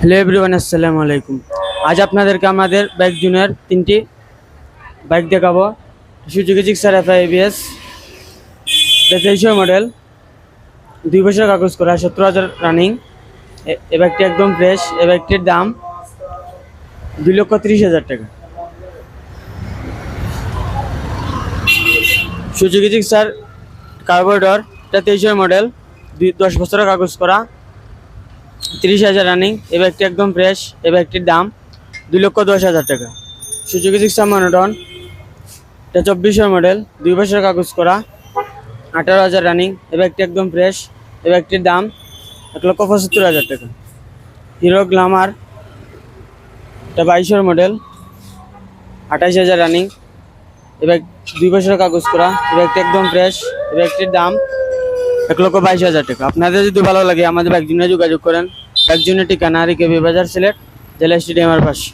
Hello everyone, আসসালামু আলাইকুম। আজ আপনাদেরকে আমাদের বাইক জুনের 3টি বাইক দেখাবো। Suzuki Gixxer FI ABS 2300 model, 2 বছর কাগজ করা, 70,000 রানিং। এ বাইকটি একদম ফ্রেশ। এ বাইকটির দাম 2,30,000 টাকা। সুজুকি জিক্সার কার্বোরেটর, এটা 2300 মডেল, 10 বছরের কাগজ করা, 30,000 রানিং। এ বাইকটি একদম ফ্রেশ। এ বাইকটির দাম 2,10,000 টাকা। সুজুকি জিক্সার মনোটন, এটা 2400 মডেল, 2 বছরের কাগজ করা, 18,000 রানিং। এ বাইকটি একদম ফ্রেশ। এ বাইকটির দাম 1,75,000 টাকা। হিরো গ্ল্যামার, এটা 2200 মডেল, 28,000 রানিং। এ বাইক 2 বছরের কাগজ করা, এ বাইকটি একদম ফ্রেশ। এ বাইকটির দাম 1,22,000 টাকা। আপনাদের যদি ভালো লাগে আমাদের বাইক জুনে যোগাযোগ করেন। বাইক জুনের ঠিকানা রিকেবি বাজার, সিলেট, জেলা স্টেডিয়ামের পাশে।